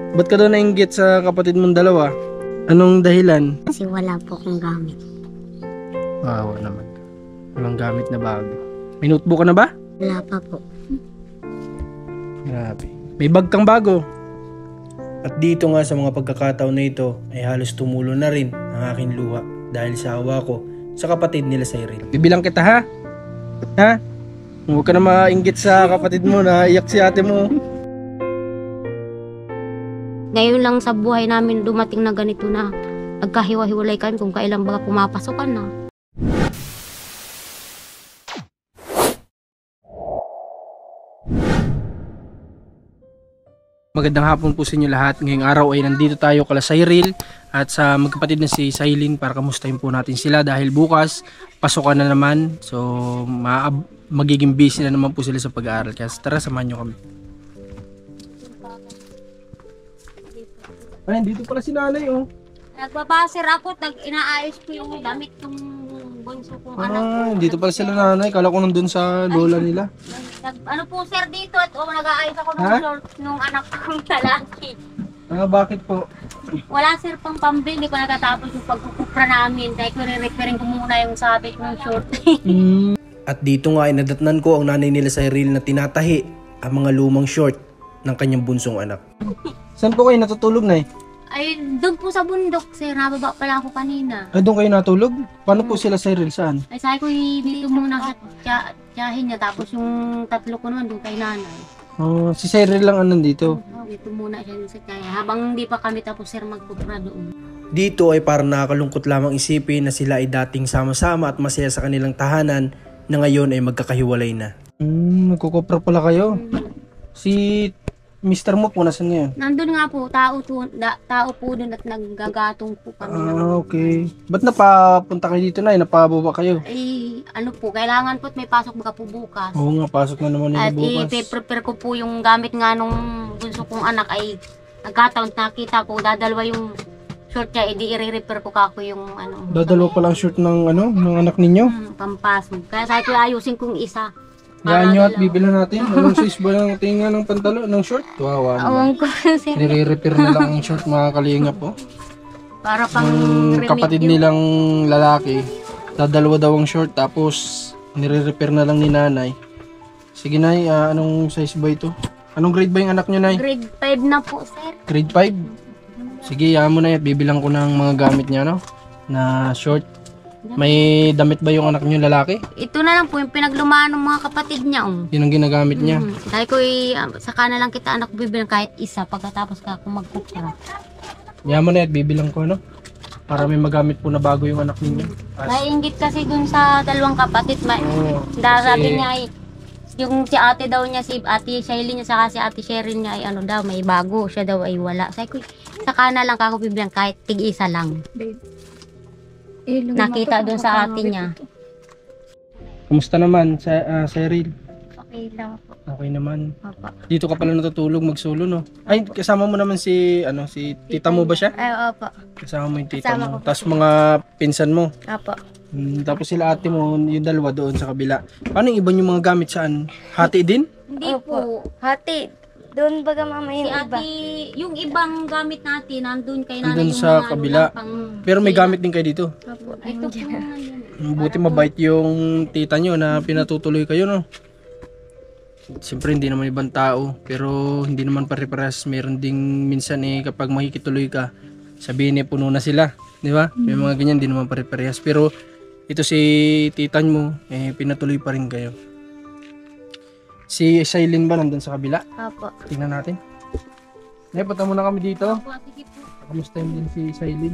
Ba't ka daw nainggit sa kapatid mong dalawa? Anong dahilan? Kasi wala po akong gamit. Wow, naman. Walang gamit na bago. May notebook ka na ba? Wala pa po. Grabe. May bag kang bago. At dito nga sa mga pagkakataon na ito ay halos tumulo na rin ang aking luha dahil sa awa ko sa kapatid nila Cyril. Bibilang kita ha? Ha? Huwag ka na mainggit sa kapatid mo na iyak si ate mo. Ngayon lang sa buhay namin dumating na ganito na nagkahiwa-hiwalay kami kung kailan baga pumapasokan na. Magandang hapon po sa inyo lahat. Ngayong araw ay nandito tayo kala Cyril at sa magkapatid na si Cylene para kamustahin po natin sila dahil bukas pasukan na naman. So magiging busy na naman po sila sa pag-aaral. Kaya tara, samahan nyo kami. Ay, dito pala si nanay oh. Nagbabasir ako, inaayos ko yung damit ng bunso kong anak ko. Dito pala sila nanay. Kala ko nandun sa lola nila. Ano po sir dito at nag-aayos ako ng shorts nung anak kong lalaki. Bakit po? Wala sir pang pambili, hindi ko natatapos yung pagkukupra namin. Dahil ko re-repairing ko muna yung sabit ng short. At dito nga ay nadatnan ko ang nanay nila Cyril na tinatahi ang mga lumang short ng kanyang bunsong anak. Saan po kayo natutulog na eh? Ay, doon po sa bundok sir, nababa pala ako kanina. Ay, doon kayo natulog? Paano po sila Cyril? Saan? Ay, sabi ko dito muna sa tiyahin niya, tapos yung tatlo ko naman doon kay nanay. Si Cyril lang ang nandito. Dito muna siya sa tiyahin, habang hindi pa kami tapos sir magkupra doon. Dito ay parang nakakalungkot lamang isipin na sila ay dating sama-sama at masaya sa kanilang tahanan na ngayon ay magkakahiwalay na. Nagkukupra pala kayo. Si Mister mo po, nasan ngayon? Nandun nga po, tao po doon at naggagatong po kami. Okay. Ba't napapunta kayo dito na? Napababa kayo? Ay, ano po, kailangan po at may pasok mga po bukas. Oo nga, pasok na naman At bukas. i-prepare ko po yung gamit nga nung bunso kong anak ay nagkataon nakita ko, dadalwa yung short niya, edi i-repair ko kako yung ano. Dadalawa pa lang short ng anak ninyo? Pampasok. Kaya sabi ko ayusin kong isa. Yan nyo at bibilan natin. Anong size ba ng tinga ng pantalo, ng short? Wawa naman. Awang ko sir. Nire-repair na lang ang short mga kalingap po. Para pang Kapatid nilang lalaki, dadalawa daw ang short tapos nire-repair na lang ni nanay. Sige nay, anong size ba ito? Anong grade ba yung anak nyo nay? Grade 5 na po sir. Grade 5? Sige, yaman mo na yan. Bibilang ko ng mga gamit niya no? Na short. May damit ba yung anak niyo lalaki? Ito na lang po yung pinaglumaan ng mga kapatid niya. Yun ang ginagamit niya. Dahil ko saka na lang kita anak bibilang kahit isa pagkatapos ka ako magkupra. Yaman mo na yan, bibilang ko no? Para may magamit po na bago yung anak ninyo. Naiinggit kasi dun sa dalawang kapatid. Sabi niya ay, yung si ate daw niya, si ate Shailene niya, saka si ate Sherin niya ay ano daw, may bago. Siya daw ay wala. Sabi ko, saka na lang ako bibilang kahit tig-isa lang. Nakita doon sa ate niya. Kumusta naman, Cyril? Okay lang po. Okay naman. Papa. Dito ka pala natutulog mag-solo, no? Ay, kasama mo naman si tita mo ba siya? Ay, opo. Kasama mo yung tita Kasama mo. ko. Tapos mga pinsan mo. Opo. Tapos sila ate mo, yung dalawa doon sa kabila. Paano yung iba yung mga gamit saan? Hati din? Hindi po. Hati. Doon baga mama yung Si iba. ate, yung ibang gamit natin, nandun kay nanay. Nandun yung sa mga kabila. Pero may gamit din kayo dito. Opo. Ito po nandun. Buti mabait yung tita nyo na pinatutuloy kayo, no? Siyempre hindi naman ibang tao, pero hindi naman pare-parehas. Meron ding minsan kapag makikituloy ka, sabihin puno na sila, di ba? May mga ganyan, hindi naman pare-parehas. Pero ito si tita mo, pinatuloy pa rin kayo. Si Cylene ba nandun sa kabila? Opo. Tingnan natin. Punta muna kami dito. Opo, sige po. Kamustahin din si Cylene.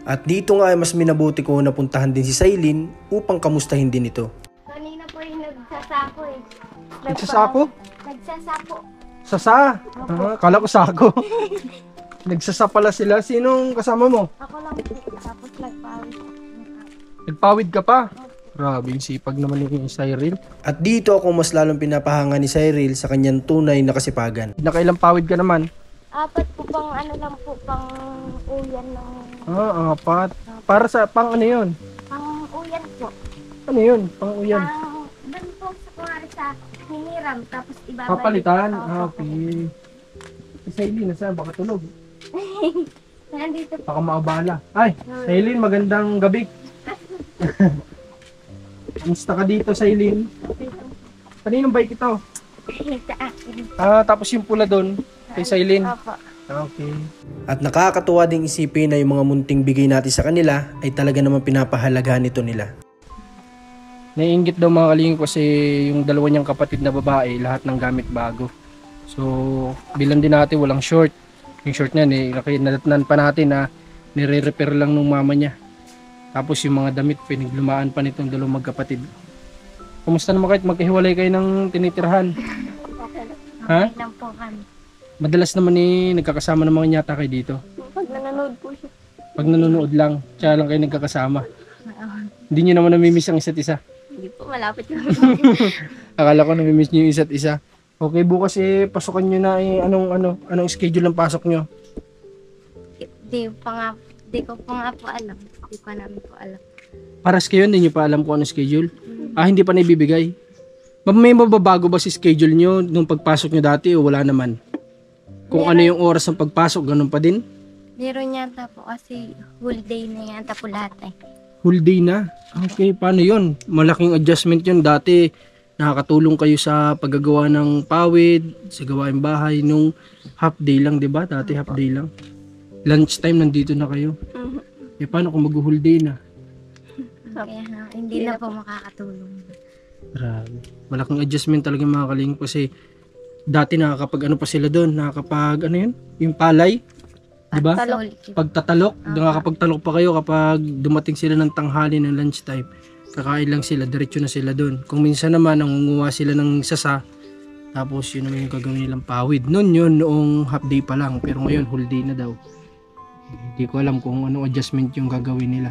At dito nga ay mas minabuti ko na puntahan din si Cylene upang kamustahin din ito. Kanina po yung nagsasako eh. Nagsasako? Nagsasako. Sasa? Kala ko sako. Nagsasa pala sila. Sinong kasama mo? Ako lang po. Tapos nagpawid. Nagpawid ka pa? Grabe yung sipag naman ni Cyril. At dito ako mas lalong pinapahanga ni Cyril sa kanyang tunay na kasipagan. Nakailang pawid ka naman? 4 po pang ano lang po, pang uyan ng... 4. Para sa pang ano yun? Pang uyan po. Ano yun? Pang uyan? Doon po sa kunwari sa hiniram, tapos ibabalik. Papalitan? Opo. Okay. Sailin, nasaan? Baka tulog. Nandito Baka maabala. Ay, Sailin, magandang gabi. Kamusta ka dito, Sailin? Kaninong bike ito? sa akin. Tapos yung pula doon, kay Sailin. Opo. Okay. At nakakatuwa ding isipin na yung mga munting bigay natin sa kanila ay talaga naman pinapahalagahan nito nila. Naiinggit daw mga kalingap kasi yung dalawa niyang kapatid na babae, lahat ng gamit bago. So, bilang din natin walang short. Yung short niya, nadatnan pa natin na nire-repair lang nung mama niya. Tapos yung mga damit, pinaglumaan pa nitong dalawang magkapatid. Kumusta naman kahit magkahiwalay kayo ng tinitirhan? Ha? Okay lang po kami. Madalas naman nagkakasama ng mga nyata kayo dito. Pag nanonood po siya. Pag nanonood lang, tsaka lang kayo nagkakasama. Hindi nyo naman namimiss ang isa't isa. Hindi po, malapit lang. Akala ko namimiss nyo yung isa't isa. Okay, bukas pasukan nyo na anong schedule ng pasok nyo. Di ko pa nga po alam. Di pa namin po alam. Paras kayo, hindi nyo pa alam kung anong schedule. Hindi pa naibibigay. May mababago ba si schedule nyo nung pagpasok nyo dati o wala naman? Kung ano yung oras ng pagpasok, ganun pa din? Meron yata po kasi whole day na yata po lahat eh. Whole day na? Okay, paano yun? Malaking adjustment yun. Dati, nakakatulong kayo sa paggagawa ng pawid, sa gawaing bahay, nung half day lang, di ba? Dati half day lang. Lunchtime, nandito na kayo. Paano kung mag-whole day na? Kaya hindi na po makakatulong. Grabe. Malaking adjustment talaga mga kalingap kasi dati nakakapag ano pa sila doon, nakakapag ano yun? Yung palay. Di ba? Pagtatalok, nakakapagtalok pa kayo kapag dumating sila ng tanghali ng lunchtime. Kakain lang sila, diretso na sila doon. Kung minsan naman nangunguha sila ng sasa, tapos yun naman yung gagawin nilang pawid. Noon yun, noong half day pa lang, pero ngayon whole day na daw. Hindi ko alam kung anong adjustment yung gagawin nila.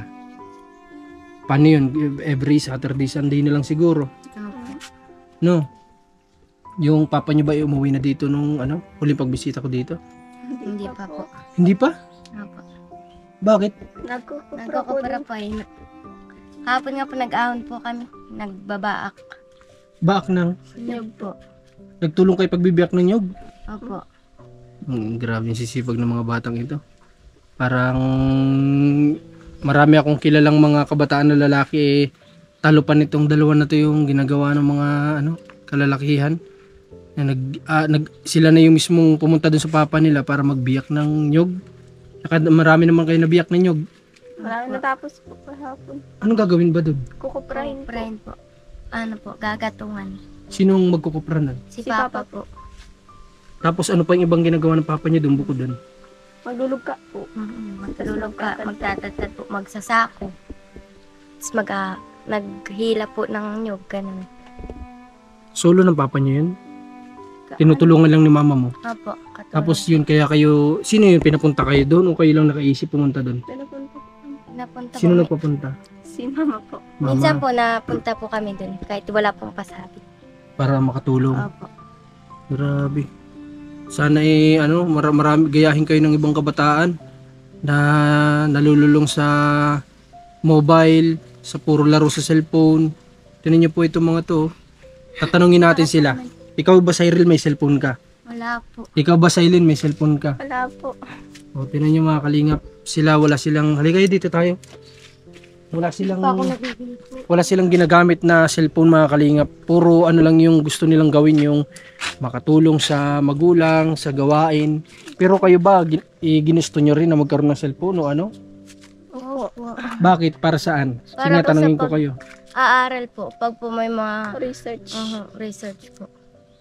Paano yun? Every Saturday, Sunday na lang siguro. No? Yung papa niyo ba umuwi na dito nung huling pagbisita ko dito? Hindi pa po. Hindi pa? Opo. Bakit? Nagkukupra po eh. Kahapon nga po nag-ahon po kami. Nagbabaak. Baak nang Nyog po. nagtulong kay pagbibiyak ng nyog. Opo. Grabe yung sisipag ng mga batang ito. Parang marami akong kilalang mga kabataan na lalaki talo pa nitong dalawa na to yung ginagawa ng mga kalalakihan. Na sila na yung mismong pumunta dun sa papa nila para magbiyak ng nyog. Saka marami naman kayo nabiyak ng nyog. Marami natapos po kahapon. Anong gagawin ba dun? Kukuprahin po. Ano po, gagatungan. Sinong magkukupra nun? Si Papa po. Tapos ano pa yung ibang ginagawa ng papa niya dun bukod dun? Maglulog ka po. Matulog ka, magtatatad po, magsasako. Tapos naghila po ng nyog, ganun. Solo ng papa niya yun? Tinutulungan lang ni mama mo? Opo, katulong. Tapos yun, kaya kayo, sino yun, pinapunta kayo doon o kayo lang nakaisip pumunta doon? Napunta Sino po. nagpapunta? Si Mama po. Mama, Minsan po napunta po kami dun, kahit wala pong pasabi. para makatulong. Opo. Grabe. Sana marami, gayahin kayo ng ibang kabataan na nalululong sa mobile, sa puro laro sa cellphone. Tinan niyo po itong mga to. Tatanungin natin sila. Ikaw ba, Cyril, may cellphone ka? Wala po. Ikaw ba, Silene, may cellphone ka? Wala po. O, tinan niyo mga kalingap. Wala silang, halika kayo dito tayo. Wala silang ginagamit na cellphone mga kalingap. Puro lang yung gusto nilang gawin, yung makatulong sa magulang, sa gawain. Pero kayo ba, ginusto nyo rin na magkaroon ng cellphone o ano? Opo. Bakit? Para saan? Para po Tinatanungin sa ko kayo. Aaral po, pag po may mga research. Research po.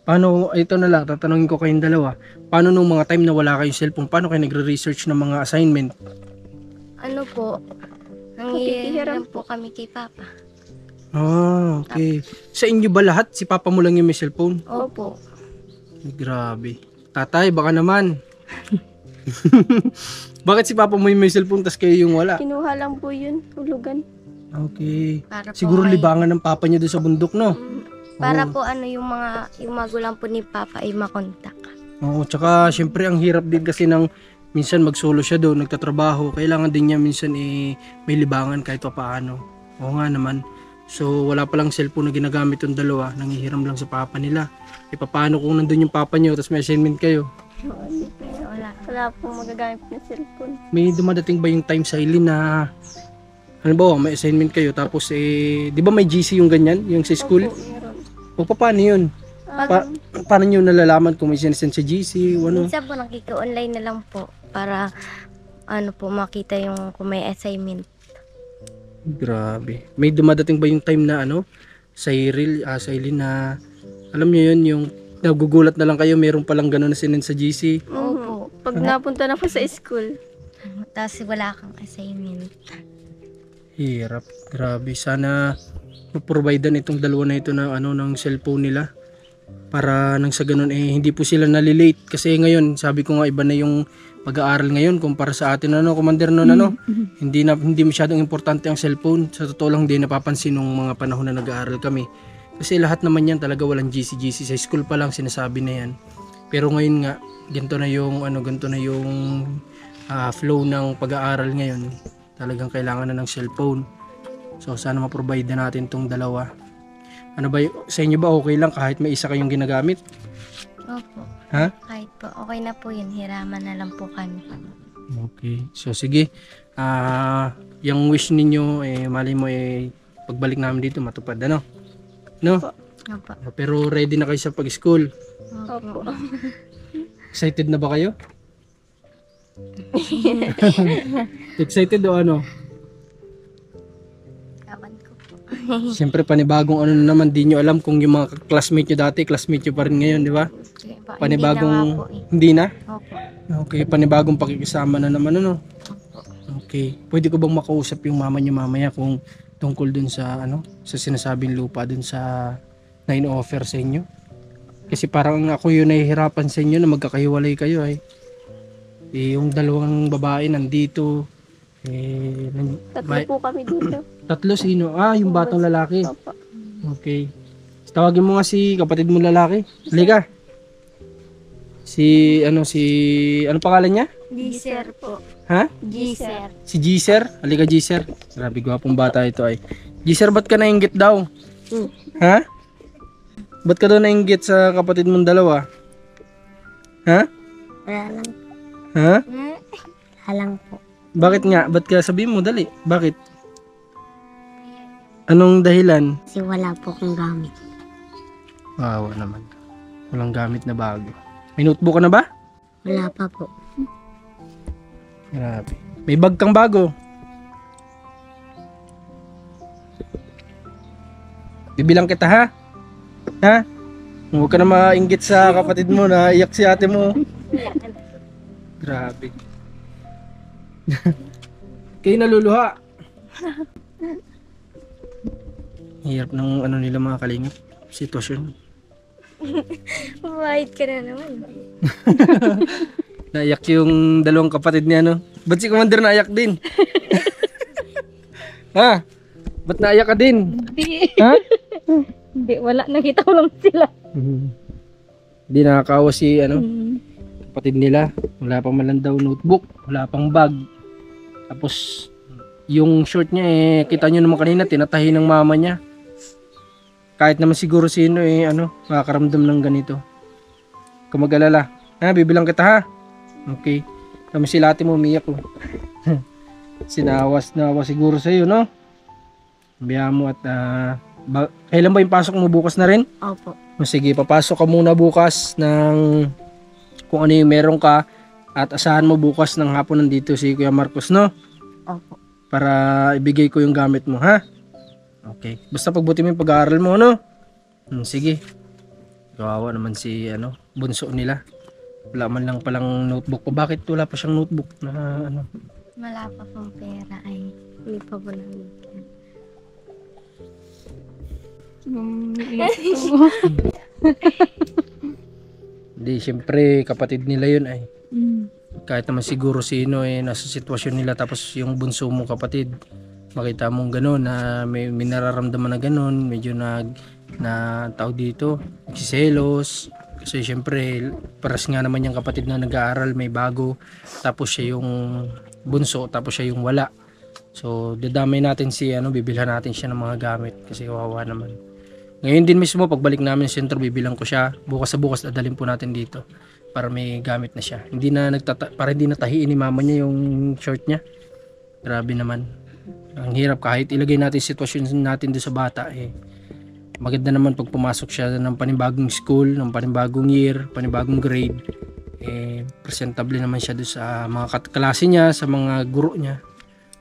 Paano, ito na lang, tatanungin ko kayong dalawa. Paano nung mga time na wala kayong cellphone, paano kayo nagre-research ng mga assignment? Ano po, nangihiram po kami kay Papa. Okay. Sa inyo ba lahat? Si papa mo lang yung may cellphone? Opo. Ay, grabe. Tatay, baka naman. Bakit si papa mo yung may cellphone tas kayo yung wala? Kinuha lang po yun, hulugan. Okay. Para po Siguro may- libangan ng papa niya doon sa bundok, no? Para Oo. po yung magulang po ni Papa ay makontak. Oo, tsaka syempre ang hirap din kasi ng minsan magsolo siya doon, nagtatrabaho. Kailangan din niya minsan may libangan kahit pa paano. Oo nga naman. So wala palang cellphone na ginagamit yung dalawa, nanghihiram lang sa papa nila. E paano kung nandun yung papa niyo tapos may assignment kayo? Wala pong magagamit ng cellphone. May dumadating ba yung time sa Eileen na halimbawa may assignment kayo tapos di ba may GC yung ganyan, yung sa school? Opo, meron. O paano yun? Paano nyo nalalaman kung may sinesend sa GC o ano? Minsan po nakika-online na lang po para po makita yung kung may assignment. Grabe. May dumadating ba yung time na sa Eileen na alam nyo yun, yung nagugulat na lang kayo, meron palang gano'n na sinend sa GC? Opo. Pag napunta na po sa school. Tapos wala kang assignment. Hirap. Grabe. Sana maprovidean itong dalawa na ito ng cellphone nila. Para nang sa ganun hindi po sila nalilate. Kasi ngayon, sabi ko nga iba na yung pag-aaral ngayon kumpara sa atin commander hindi masyadong importante ang cellphone. Sa totoo lang din napapansin nung mga panahon na nag-aaral kami. Kasi lahat naman yan talaga walang GC sa school pa lang sinasabi na yan. Pero ngayon nga ganito na yung flow ng pag-aaral ngayon. Talagang kailangan na ng cellphone. So sana ma-provide na natin tong dalawa. Ano ba sa inyo ba okay lang kahit may isa kayong ginagamit? Opo. Ha? Kahit po, okay na po yun. Hiraman na lang po kami. Okay. So sige. Yung wish ninyo mali mo pagbalik namin dito matupad No? Opo. Pero ready na kayo sa pag-school. Opo. Excited na ba kayo? Excited o ano? Kawan ko po. Siyempre panibagong naman di nyo alam kung yung mga classmate nyo dati, classmate nyo pa rin ngayon, di ba? Sige po, Panibagong hindi na nga po eh. hindi na? Opo. Okay, panibagong pakikisama na naman Opo. Okay. Pwede ko bang makausap yung mama nyo mamaya kung tungkol dun sa sa sinasabing lupa dun sa na in-offer sa inyo? Kasi parang ako yung nahihirapan sa inyo na magkakahiwalay kayo yung dalawang babae nandito. Tatlo po kami dito. Tatlo sino? Yung batang lalaki. Opo. Okay. Tawagin mo nga si kapatid mo lalaki. Halika. Ano pangalan niya? Giser po. Ha? Giser. Si Giser? Halika Giser. Grabe gwapong bata ito Giser, ba't ka nainggit daw? Ha? Ba't ka daw nainggit sa kapatid mong dalawa? Ha? Wala lang. Ha? Wala lang po. Bakit nga? Ba't ka sabihin mo? Dali. Bakit? Anong dahilan? Kasi wala po akong gamit. Wawa naman. Walang gamit na bago. May notebook ka na ba? Wala pa po. Grabe. May bag kang bago. Bibilang kita ha? Ha? Huwag ka na mainggit sa kapatid mo na iyak si ate mo. Grabe. Kayo naluluha. Hirap ng nila mga kalingap. Sitwasyon. Mabait ka na naman. Naiyak yung dalawang kapatid niya Ba't si Commander naiyak din? Ha? Ba't naiyak ka din? Hindi. Ha? Hindi, wala. Nakita ko lang sila. Hindi nakakawa si kapatid nila. Wala pang man lang daw notebook. Wala pang bag. Tapos yung short niya kita nyo naman kanina tinatahi ng mama niya. Kahit naman siguro sino makakaramdam ng ganito. Kung mag-alala. Bibilang kita ha. Okay. Kami si ate mo umiyak Sinawas siguro sa iyo Biya mo at kailan ba yung pasok mo bukas na rin? Opo. Sige, papasok ka muna bukas ng kung ano yung meron ka at asahan mo bukas ng hapon nandito si Kuya Marcos Opo. para ibigay ko yung gamit mo ha. Okay. Basta pagbuti mo yung pag-aaral mo sige. Kawawa naman si bunso nila. Wala man lang palang notebook pa. Bakit wala pa siyang notebook na Wala pa pong pera ay hindi pa po namin. Hindi, syempre kapatid nila yun kahit naman siguro sino nasa sitwasyon nila tapos yung bunso mong kapatid makita mong gano'n na may nararamdaman na gano'n medyo na tao dito nagsiselos kasi syempre paras nga naman yung kapatid na nag-aaral may bago tapos siya yung bunso tapos siya yung wala so dadamay natin bibilhan natin siya ng mga gamit kasi kawawa naman ngayon din mismo pagbalik namin sa sentro bibilang ko siya bukas sa bukas dadalhin po natin dito para may gamit na siya. Hindi na para hindi natahiin ni mama niya yung short niya. Grabe naman. Ang hirap kahit ilagay natin sitwasyon natin doon sa bata maganda naman pag pumasok siya ng panibagong school, ng panibagong year, panibagong grade. Presentable naman siya doon sa mga kaklase niya, sa mga guro niya.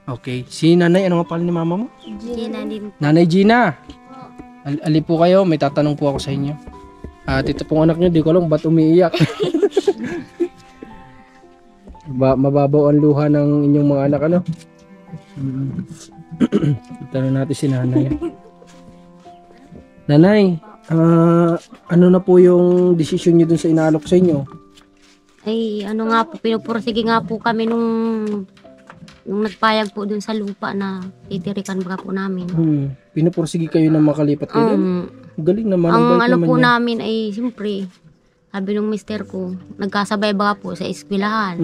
Okay. Si nanay, ano nga pala ni mama mo? Gina din. Nanay Gina. Ali po kayo, may tatanong po ako sa inyo. At ito pong anak niyo, di ko alam ba't umiiyak. Mababaw ang luha ng inyong mga anak, ano? Tanong natin si nanay. Nanay, ano na po yung desisyon niyo dun sa inaalok sa inyo? Ay, ano nga po, pinupursige nga po kami nung nagpayag po dun sa lupa na titirikan baga po namin. Pinupursige kayo na makalipat kayo dun? Galing naman. Ang bait ano naman po niya. namin ay, siyempre, sabi nung mister ko, nagkasabay baga po sa eskwelahan.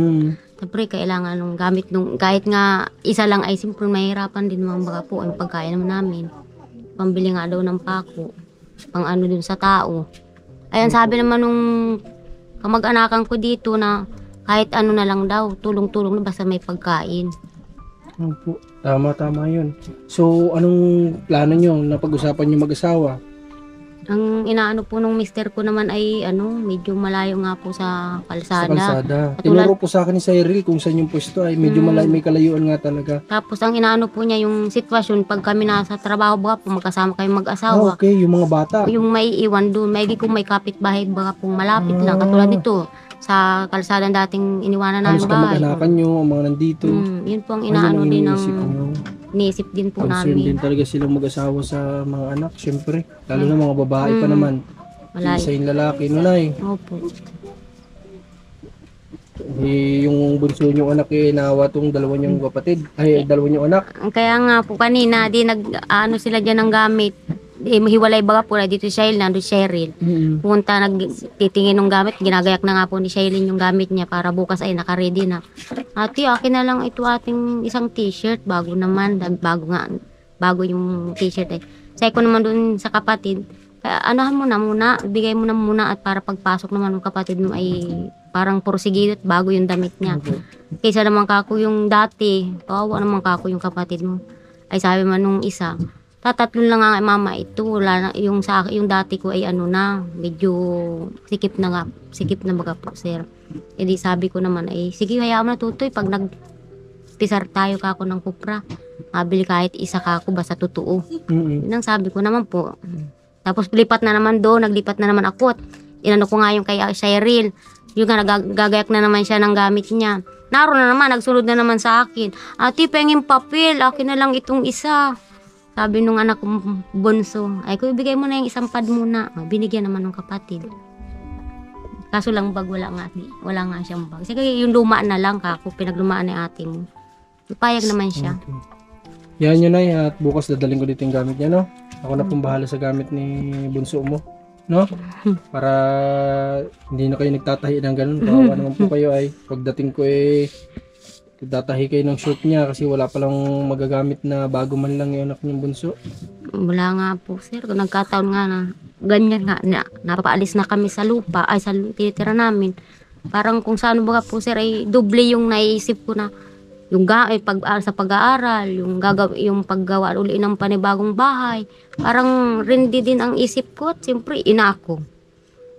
Siyempre, kailangan nung gamit nung, kahit nga isa lang ay siyempre mahirapan din mga baga po, ang pagkain naman namin. Pambili nga daw ng pako, pang ano dun sa tao. Ayan, sabi naman nung kamag-anakan ko dito na kahit ano na lang daw, tulong-tulong na basta may pagkain. Opo. Tama yun. So, anong plano nyo na pag-usapan nyo mag-asawa? Ang inaano po nung mister ko naman ay ano, medyo malayo nga po sa Sa kalsada. kalsada. Katulad- Tinuro po sa akin ni Cyril kung saan yung pwesto ay medyo may kalayuan nga talaga. Tapos ang inaano po niya yung sitwasyon pag kami nasa trabaho ba po magkasama kayong mag-asawa. Okay, yung mga bata. Yung may iwan doon, may kung may kapitbahay baka pong malapit lang. Katulad dito, sa kalsada dating iniwanan namin Halos bahay. kamag-anakan nyo, ang mga nandito. Yun po ang Ayun inaano ang din ng iniisip nyo. iniisip din po Concern namin. din talaga silang mag-asawa sa mga anak, syempre. Lalo na mga babae pa naman. Malayo. Isa yung lalaki, nunay. Opo. Yung bunso nyong anak naawa tong dalawa nyong kapatid. Ay, dalawa nyong anak. Kaya nga po kanina, di nag-ano sila dyan ng gamit. Hiwalay baga po na dito si Shail, nandun si Cheryl. Punta, nagtitingin ng gamit, ginagayak na nga po ni Shailin yung gamit niya para bukas ay naka-ready na. Ate, akin na lang ito ating isang t-shirt, bago naman, bago yung t-shirt eh. Say ko naman dun sa kapatid, anuhan mo na muna, bigay mo na muna at para pagpasok naman ng kapatid mo ay parang porsigidot bago yung damit niya. Kaysa naman kako yung dati, kawawa naman kako yung kapatid mo. Ay sabi man nung isa, tatatlo lang nga mama ito, wala na, yung sa yung dati ko ay ano na, medyo sikip na baga po sir. E di sabi ko naman ay sige hayaan mo na tutoy pag nagpisar tayo kako ng kupra. Mabili kahit isa kako basta totoo. Yun ang sabi ko naman po. Tapos naglipat na naman ako at inano ko nga yung kay Cyril. Yung nga nagagayak na naman siya ng gamit niya. Naroon na naman, nagsunod na naman sa akin. Ate, pengin papel, akin na lang itong isa. Sabi nung anak kong bunso, ay ko ibigay mo na yung isang pad muna. Binigyan naman ng kapatid. Kaso lang bag, wala nga siyang bag. Sige, yung luma na lang kako, pinaglumaan ni ate mo. Payag naman siya. Okay. Yan yun ay, at bukas dadaling ko dito yung gamit niya, no? Ako na pong bahala sa gamit ni bunso mo, no? Para hindi na kayo nagtatahi ng ganun. Kawawa naman po kayo ay pagdating ko datahi kayo ng short niya kasi wala palang magagamit na bago man lang yung anak niyong bunso. Wala nga po sir, kung nagkataon nga na ganyan nga, napapaalis na kami sa lupa, ay sa tinitira namin. Parang kung saan baga po sir, ay doble yung naisip ko na yung sa pag-aaral, yung paggawa uli ng panibagong bahay. Parang rindi din ang isip ko at siyempre ina ako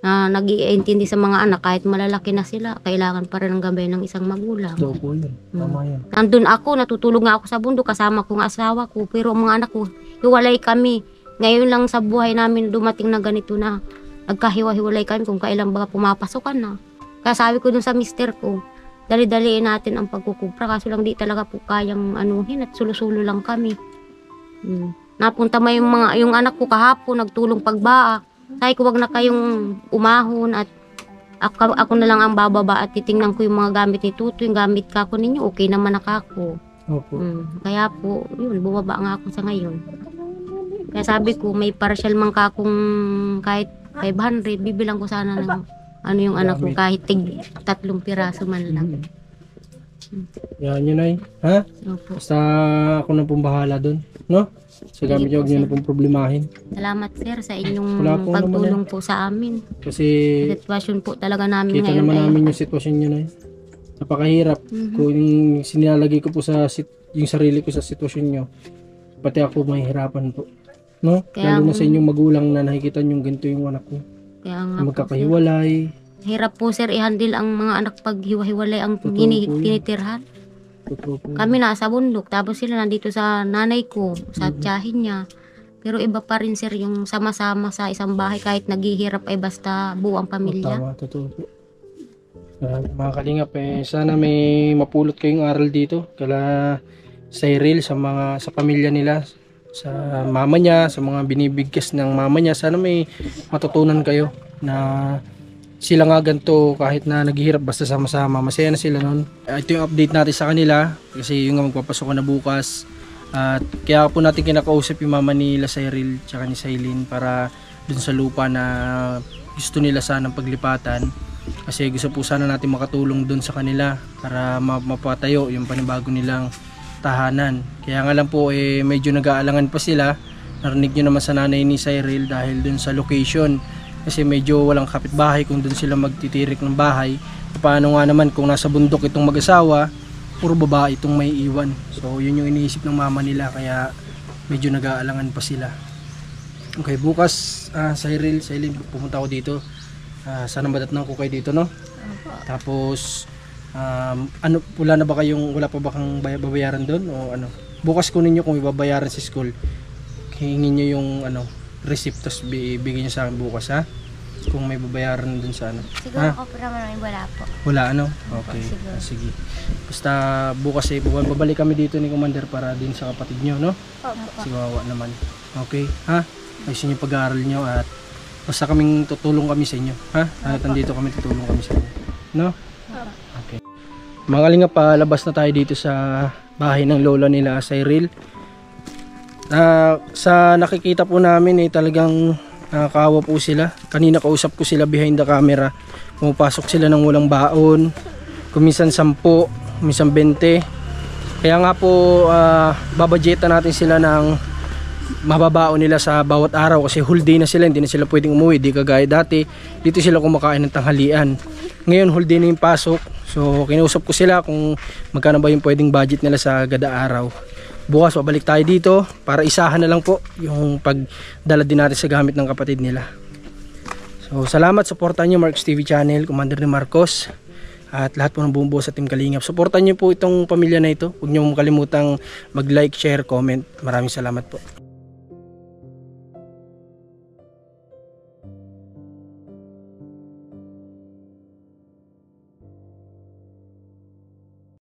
na nag-iintindi sa mga anak kahit malalaki na sila, kailangan pa rin ng gabay ng isang magulang. Ito po yun, tama yan. Nandun ako, natutulog nga ako sa bundok kasama kong asawa ko, pero ang mga anak ko, hiwalay kami. Ngayon lang sa buhay namin dumating na ganito na nagkahiwa-hiwalay kami kung kailan baga pumapasokan na. Kaya sabi ko dun sa mister ko, dali-daliin natin ang pagkukupra, kaso lang di talaga po kayang anuhin at sulo-sulo lang kami. Napunta mo yung anak ko kahapon, nagtulong pagbaak. Sabi ko, wag na kayong umahon at ako na lang ang bababa at titingnan ko yung mga gamit ni Tuto, yung gamit kako ninyo, okay naman nakako. Opo. Kaya po, yun, bumaba nga ako sa ngayon. Kaya sabi ko, may partial man kakong kahit 500, bibilang ko sana ng ano yung anak ko, kahit 3 piraso man lang. Yan yun ay. Ha? Opo. Basta ako na pong bahala doon. No? Sa gamit nyo, huwag nyo na pong problemahin. Salamat sir sa inyong Wala po pagtulong naman po sa amin. Kasi Sitwasyon po talaga namin kita ngayon naman ay namin yung sitwasyon nyo na yun. Napakahirap. Kung sinalagay ko po yung sarili ko sa sitwasyon nyo, pati ako mahihirapan po. No? Kaya Lalo na sa inyong magulang na nakikita nyo ganito yung anak ko. kaya nga Na po, sir. magkakahiwalay. Hirap po sir i-handle ang mga anak pag hiwa-hiwalay ang Totoo po yun. tinitirhan. Totoo po. Kami nasa bundok, tapos sila nandito sa nanay ko, sa tiyahin niya. Pero iba pa rin sir yung sama-sama sa isang bahay kahit naghihirap ay basta buo ang pamilya. Tama, totoo po. Mga kalingap, sana may mapulot kayong aral dito kala Cyril sa pamilya nila, sa mama niya, sa mga binibigkas ng mama niya. Sana may matutunan kayo na sila nga ganito kahit na naghihirap basta sama-sama, masaya na sila nun. Ito yung update natin sa kanila kasi yung nga magpapasok na bukas. At kaya po natin kinakausap yung mama ni Cyril tsaka ni Cylene para dun sa lupa na gusto nila sanang paglipatan. Kasi gusto po sana natin makatulong dun sa kanila para mapatayo yung panibago nilang tahanan. Kaya nga lang po medyo nag-aalangan pa sila. Narinig nyo naman sa nanay ni Cyril dahil dun sa location. Kasi medyo walang kapitbahay kung dun sila magtitirik ng bahay. Paano nga naman kung nasa bundok itong mag-asawa, puro babae itong may iwan. So yun yung iniisip ng mama nila kaya medyo nag-aalangan pa sila. Okay, bukas Cyril, pumunta ako dito. Sana madatnang ko kayo dito, no? Tapos wala pa ba kang babayaran doon o ano? Bukas kunin niyo kung ibabayaran sa school. Hingin niyo yung receipt, tapos bibigyan niyo sa akin bukas, ha? Kung may babayaran dun sa Siguro ako po naman wala po. Wala, okay, siguro. sige. Basta bukas babalik kami dito ni Commander para din sa kapatid niyo, no? Opo. Si Wawa naman. Okay, ha? Ayusin yung pag-aaral niyo at basta tutulong kami sa inyo, ha? At nandito kami, tutulong kami sa inyo, no? Okay. Mga kalingap, palabas na tayo dito sa bahay ng lola nila Cyril. Sa nakikita po namin talagang nakakaawa po sila. Kanina kausap ko sila behind the camera. Pumapasok sila ng walang baon. Kuminsan 10, kuminsan 20. Kaya nga po babadgetan natin sila ng mababaon nila sa bawat araw kasi whole day na sila, hindi na sila pwedeng umuwi. Di kagaya dati, dito sila kumakain ng tanghalian. Ngayon whole day na yung pasok. So kinausap ko sila kung magkano ba yung pwedeng budget nila sa gada araw. Bukas babalik tayo dito para isahan na lang po yung pagdala din natin sa gamit ng kapatid nila. So salamat, supportan nyo Marcos TV channel, Commander ni Marcos at lahat po ng buong buo sa Team Kalingap. Supportan nyo po itong pamilya na ito. Huwag nyo kalimutang mag-like, share, comment. Maraming salamat po.